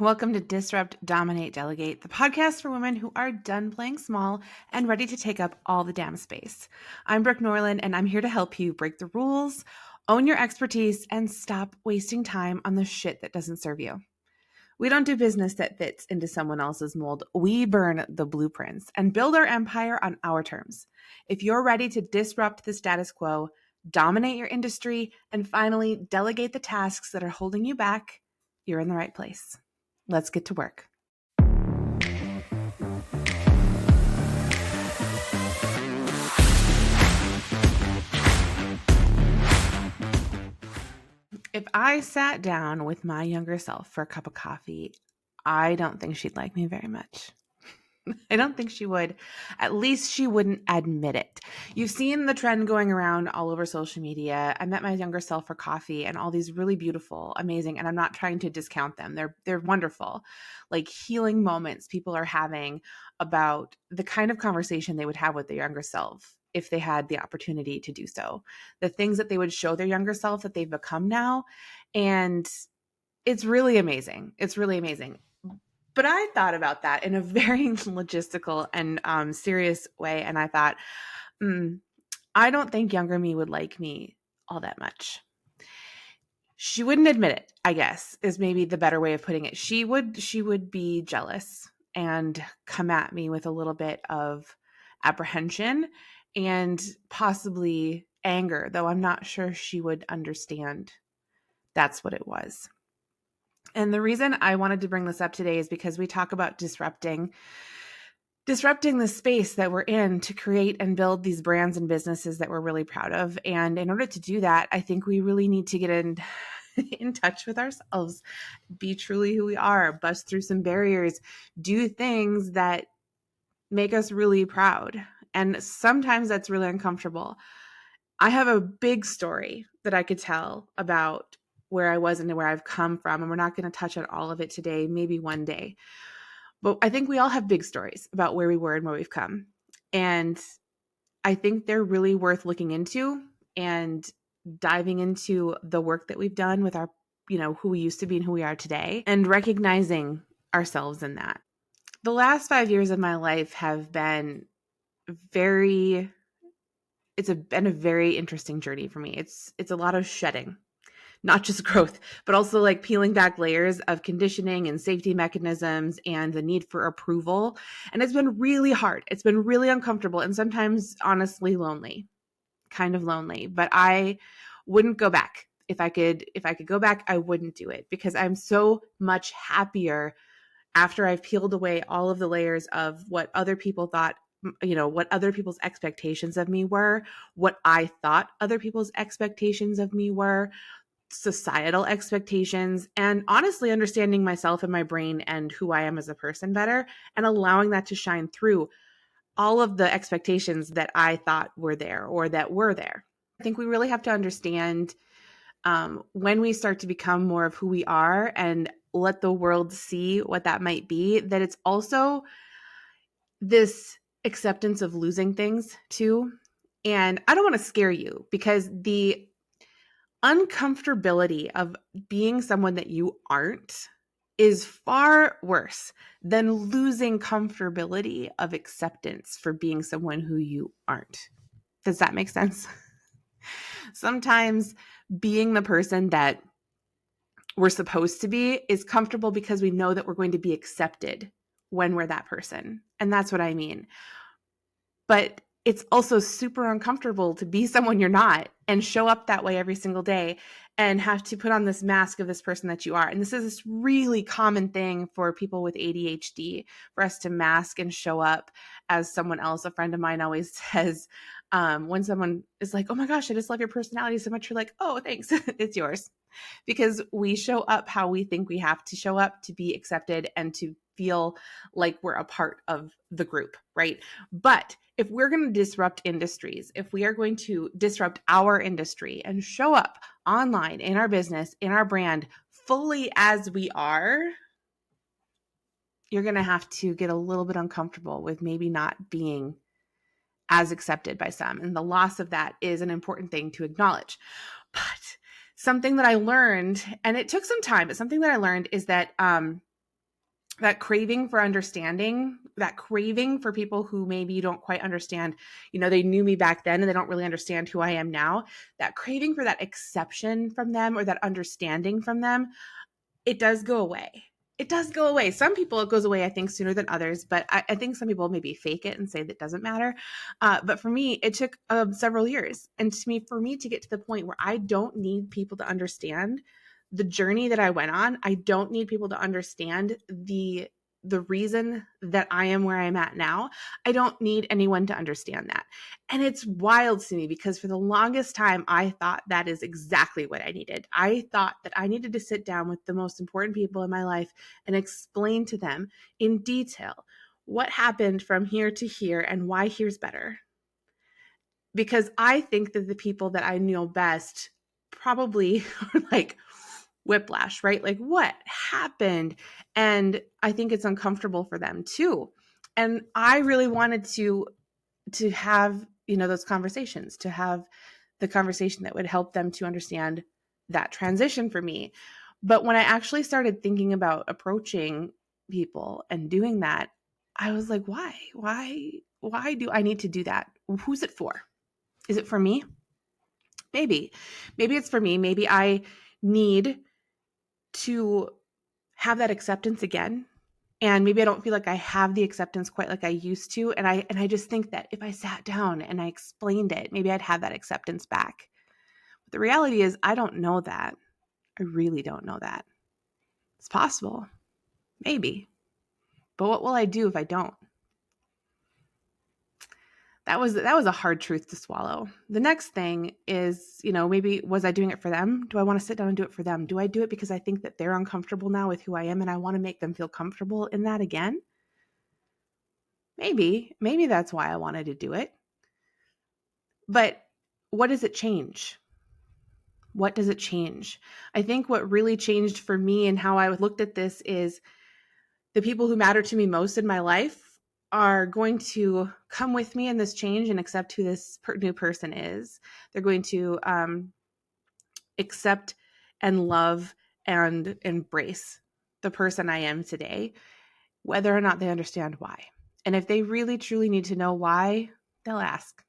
Welcome to Disrupt, Dominate, Delegate, the podcast for women who are done playing small and ready to take up all the damn space. I'm Brooke Norland, and I'm here to help you break the rules, own your expertise, and stop wasting time on the shit that doesn't serve you. We don't do business that fits into someone else's mold. We burn the blueprints and build our empire on our terms. If you're ready to disrupt the status quo, dominate your industry, and finally delegate the tasks that are holding you back, you're in the right place. Let's get to work. If I sat down with my younger self for a cup of coffee, I don't think she'd like me very much. I don't think she would. At least she wouldn't admit it. You've seen the trend going around all over social media. I met my younger self for coffee and all these really beautiful, amazing, and I'm not trying to discount them. They're wonderful. Like healing moments people are having about the kind of conversation they would have with their younger self if they had the opportunity to do so. The things that they would show their younger self that they've become now. And it's really amazing. It's really amazing. But I thought about that in a very logistical and serious way. And I thought, I don't think younger me would like me all that much. She wouldn't admit it, I guess, is maybe the better way of putting it. She would be jealous and come at me with a little bit of apprehension and possibly anger, though I'm not sure she would understand that's what it was. And the reason I wanted to bring this up today is because we talk about disrupting the space that we're in to create and build these brands and businesses that we're really proud of. And in order to do that, I think we really need to get in touch with ourselves, be truly who we are, bust through some barriers, do things that make us really proud. And sometimes that's really uncomfortable. I have a big story that I could tell about where I was and where I've come from. And we're not going to touch on all of it today, maybe one day. But I think we all have big stories about where we were and where we've come. And I think they're really worth looking into and diving into the work that we've done with our, who we used to be and who we are today, and recognizing ourselves in that. The last 5 years of my life have been been a very interesting journey for me. It's a lot of shedding. Not just growth, but also like peeling back layers of conditioning and safety mechanisms and the need for approval. And it's been really hard. It's been really uncomfortable and sometimes honestly lonely, kind of lonely, but I wouldn't go back. If I could go back, I wouldn't do it because I'm so much happier after I've peeled away all of the layers of what other people thought, what other people's expectations of me were, what I thought other people's expectations of me were, societal expectations, and honestly understanding myself and my brain and who I am as a person better and allowing that to shine through all of the expectations that I thought were there or that were there. I think we really have to understand when we start to become more of who we are and let the world see what that might be, that it's also this acceptance of losing things too. And I don't want to scare you because the uncomfortability of being someone that you aren't is far worse than losing comfortability of acceptance for being someone who you aren't. Does that make sense? Sometimes being the person that we're supposed to be is comfortable because we know that we're going to be accepted when we're that person. And that's what I mean. But it's also super uncomfortable to be someone you're not and show up that way every single day and have to put on this mask of this person that you are. And this is this really common thing for people with ADHD, for us to mask and show up as someone else. A friend of mine always says, when someone is like, oh my gosh, I just love your personality so much, you're like, oh, thanks, it's yours. Because we show up how we think we have to show up to be accepted and to feel like we're a part of the group, right? But if we're going to disrupt industries, if we are going to disrupt our industry and show up online in our business, in our brand, fully as we are, you're going to have to get a little bit uncomfortable with maybe not being as accepted by some. And the loss of that is an important thing to acknowledge. But something that I learned, and it took some time, but something that I learned is that that craving for understanding, that craving for people who maybe you don't quite understand, they knew me back then and they don't really understand who I am now, that craving for that exception from them or that understanding from them, it does go away. It does go away. Some people, it goes away, I think, sooner than others, but I think some people maybe fake it and say that doesn't matter. But for me, it took several years. And for me to get to the point where I don't need people to understand the journey that I went on. I don't need people to understand the reason that I am where I'm at now. I don't need anyone to understand that. And it's wild to me because for the longest time, I thought that is exactly what I needed. I thought that I needed to sit down with the most important people in my life and explain to them in detail what happened from here to here and why here's better. Because I think that the people that I know best probably are like whiplash, right? Like what happened? And I think it's uncomfortable for them too. And I really wanted to have, those conversations, to have the conversation that would help them to understand that transition for me. But when I actually started thinking about approaching people and doing that, I was like, why? Why do I need to do that? Who's it for? Is it for me? Maybe it's for me. Maybe I need to have that acceptance again. And maybe I don't feel like I have the acceptance quite like I used to. And I just think that if I sat down and I explained it, maybe I'd have that acceptance back. But the reality is I don't know that. I really don't know that. It's possible. Maybe. But what will I do if I don't? That was a hard truth to swallow. The next thing is, maybe was I doing it for them? Do I want to sit down and do it for them? Do I do it because I think that they're uncomfortable now with who I am and I want to make them feel comfortable in that again? Maybe that's why I wanted to do it. But what does it change? What does it change? I think what really changed for me and how I looked at this is the people who matter to me most in my life are going to come with me in this change and accept who this new person is. They're going to accept and love and embrace the person I am today, whether or not they understand why. And if they really truly need to know why, they'll ask.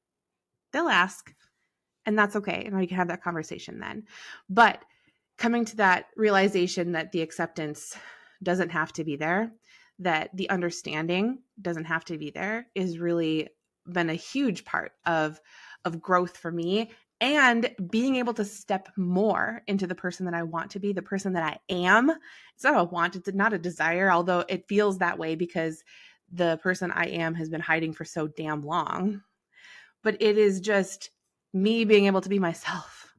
They'll ask. And that's okay. And we can have that conversation then. But coming to that realization that the acceptance doesn't have to be there, that the understanding doesn't have to be there, is really been a huge part of growth for me, and being able to step more into the person that I want to be, the person that I am. It's not a want, it's not a desire, although it feels that way because the person I am has been hiding for so damn long. But it is just me being able to be myself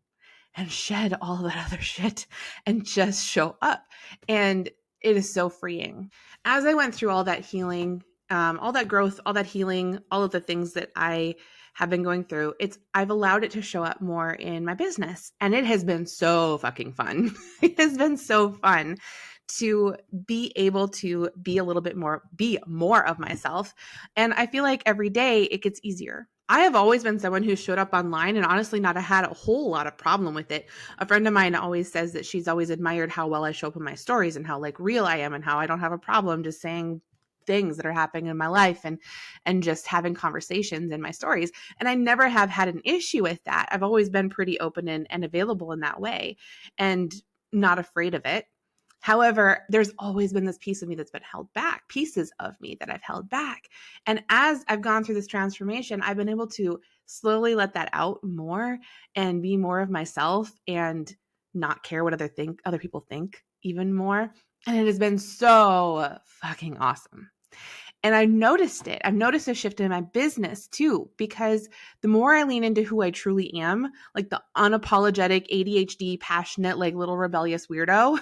and shed all of that other shit and just show up. And it is so freeing. As I went through all that healing, all that growth, all that healing, all of the things that I have been going through, I've allowed it to show up more in my business. And it has been so fucking fun. It has been so fun to be able to be more of myself. And I feel like every day it gets easier. I have always been someone who showed up online and honestly not had a whole lot of problem with it. A friend of mine always says that she's always admired how well I show up in my stories and how like real I am and how I don't have a problem just saying things that are happening in my life and just having conversations in my stories. And I never have had an issue with that. I've always been pretty open and available in that way and not afraid of it. However, there's always been this piece of me that's been held back, pieces of me that I've held back. And as I've gone through this transformation, I've been able to slowly let that out more and be more of myself and not care what other people think even more. And it has been so fucking awesome. And I noticed it. I've noticed a shift in my business too, because the more I lean into who I truly am, like the unapologetic, ADHD, passionate, like little rebellious weirdo,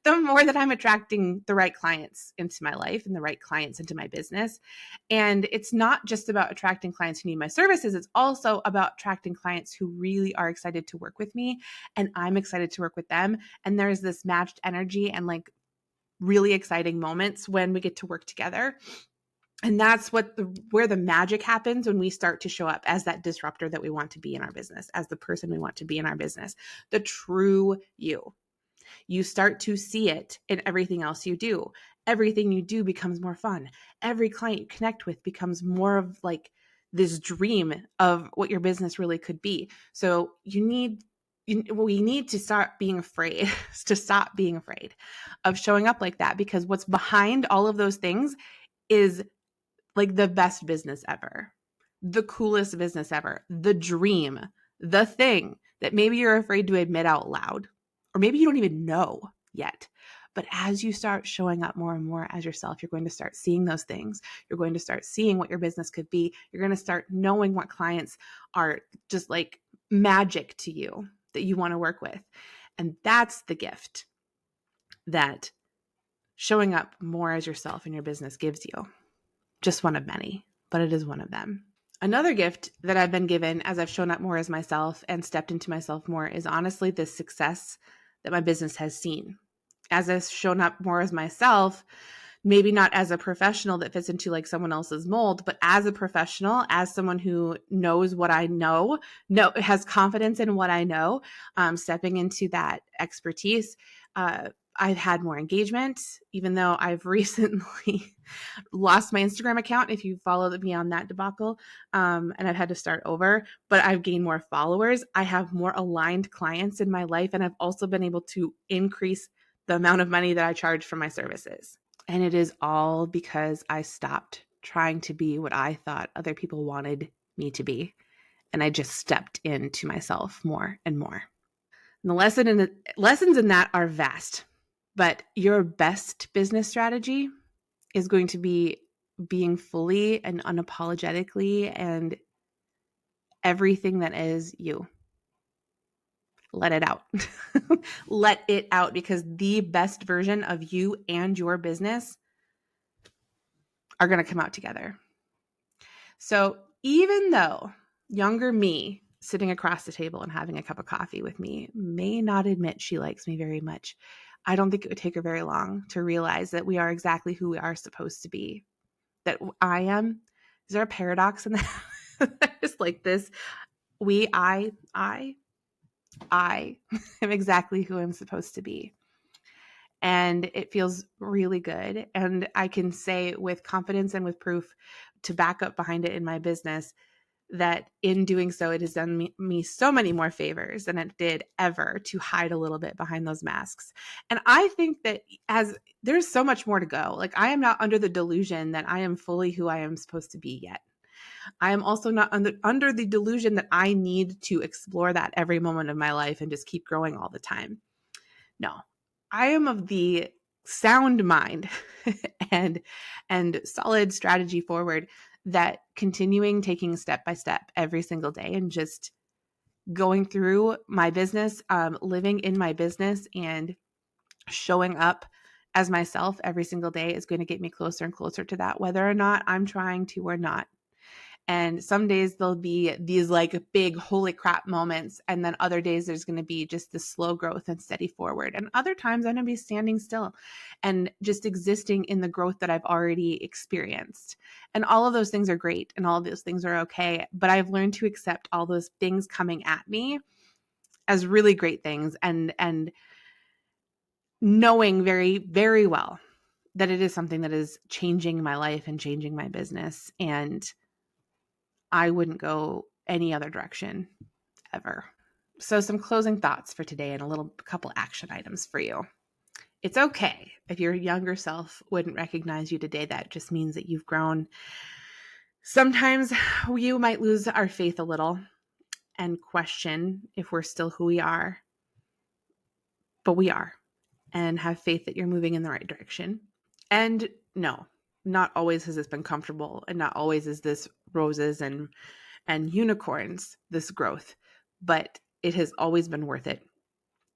the more that I'm attracting the right clients into my life and the right clients into my business. And it's not just about attracting clients who need my services. It's also about attracting clients who really are excited to work with me and I'm excited to work with them. And there's this matched energy and like really exciting moments when we get to work together. And that's where the magic happens when we start to show up as that disruptor that we want to be in our business, as the person we want to be in our business, the true you. You start to see it in everything else you do. Everything you do becomes more fun. Every client you connect with becomes more of like this dream of what your business really could be. So we need to start being afraid, to stop being afraid of showing up like that, because what's behind all of those things is like the best business ever, the coolest business ever, the dream, the thing that maybe you're afraid to admit out loud, or maybe you don't even know yet. But as you start showing up more and more as yourself, you're going to start seeing those things. You're going to start seeing what your business could be. You're going to start knowing what clients are just like magic to you that you want to work with. And that's the gift that showing up more as yourself in your business gives you. Just one of many, but it is one of them. Another gift that I've been given as I've shown up more as myself and stepped into myself more is honestly the success that my business has seen. As I've shown up more as myself, maybe not as a professional that fits into like someone else's mold, but as a professional, as someone who knows what I know, has confidence in what I know, stepping into that expertise, I've had more engagement, even though I've recently lost my Instagram account, if you followed me on that debacle, and I've had to start over, but I've gained more followers. I have more aligned clients in my life, and I've also been able to increase the amount of money that I charge for my services. And it is all because I stopped trying to be what I thought other people wanted me to be. And I just stepped into myself more and more. And the lessons in that are vast, but your best business strategy is going to be being fully and unapologetically and everything that is you. Let it out. Let it out, because the best version of you and your business are going to come out together. So even though younger me sitting across the table and having a cup of coffee with me may not admit she likes me very much, I don't think it would take her very long to realize that we are exactly who we are supposed to be. That I am. Is there a paradox in that? Just like this, I am exactly who I'm supposed to be. And it feels really good. And I can say with confidence and with proof to back up behind it in my business that in doing so, it has done me so many more favors than it did ever to hide a little bit behind those masks. And I think that as there's so much more to go, like I am not under the delusion that I am fully who I am supposed to be yet. I am also not under the delusion that I need to explore that every moment of my life and just keep growing all the time. No, I am of the sound mind and solid strategy forward that continuing taking step by step every single day and just going through my business, living in my business and showing up as myself every single day is going to get me closer and closer to that, whether or not I'm trying to or not. And some days there'll be these like big holy crap moments. And then other days there's going to be just the slow growth and steady forward. And other times I'm going to be standing still and just existing in the growth that I've already experienced. And all of those things are great and all of those things are okay. But I've learned to accept all those things coming at me as really great things and knowing very, very well that it is something that is changing my life and changing my business. And I wouldn't go any other direction ever. So some closing thoughts for today and a couple action items for you. It's okay if your younger self wouldn't recognize you today. That just means that you've grown. Sometimes you might lose our faith a little and question if we're still who we are, but we are, and have faith that you're moving in the right direction. And no, not always has this been comfortable, and not always is this roses and unicorns, this growth, but it has always been worth it.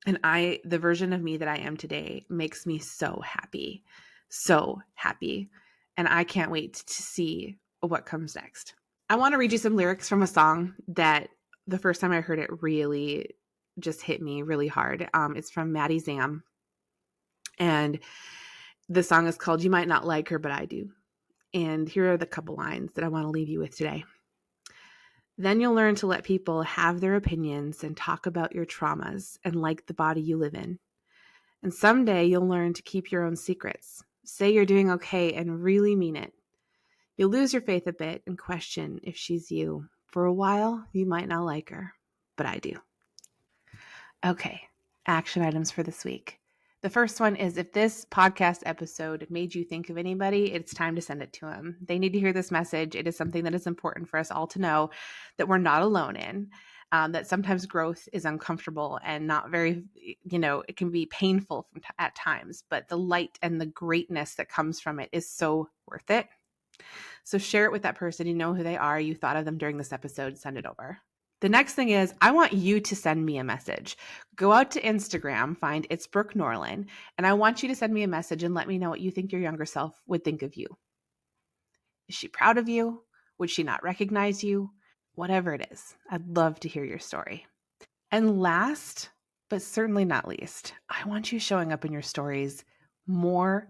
And the version of me that I am today makes me so happy, so happy. And I can't wait to see what comes next. I want to read you some lyrics from a song that the first time I heard it really just hit me really hard. It's from Maddie Zam. And the song is called You Might Not Like Her, But I Do. And here are the couple lines that I want to leave you with today. Then you'll learn to let people have their opinions and talk about your traumas and like the body you live in. And someday you'll learn to keep your own secrets. Say you're doing okay and really mean it. You'll lose your faith a bit and question if she's you. For a while, you might not like her, but I do. Okay, action items for this week. The first one is if this podcast episode made you think of anybody, it's time to send it to them. They need to hear this message. It is something that is important for us all to know that we're not alone in, that sometimes growth is uncomfortable and not very, it can be painful at times, but the light and the greatness that comes from it is so worth it. So share it with that person. You know who they are. You thought of them during this episode. Send it over. The next thing is I want you to send me a message. Go out to Instagram, find It's Brooke Norlin, and I want you to send me a message and let me know what you think your younger self would think of you. Is she proud of you? Would she not recognize you? Whatever it is, I'd love to hear your story. And last, but certainly not least, I want you showing up in your stories more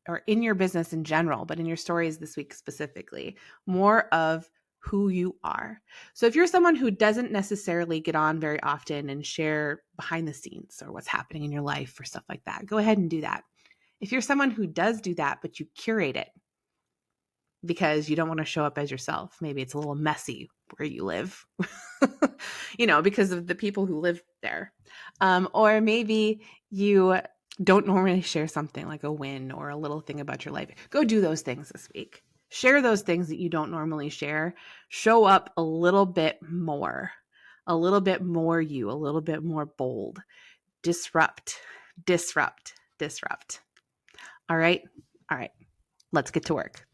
or in your business in general, but in your stories this week specifically, more of who you are. So if you're someone who doesn't necessarily get on very often and share behind the scenes or what's happening in your life or stuff like that, go ahead and do that. If you're someone who does do that, but you curate it because you don't want to show up as yourself, maybe it's a little messy where you live, because of the people who live there. Or maybe you don't normally share something like a win or a little thing about your life. Go do those things this week. Share those things that you don't normally share. Show up a little bit more you, a little bit more bold. Disrupt, disrupt, disrupt. All right. Let's get to work.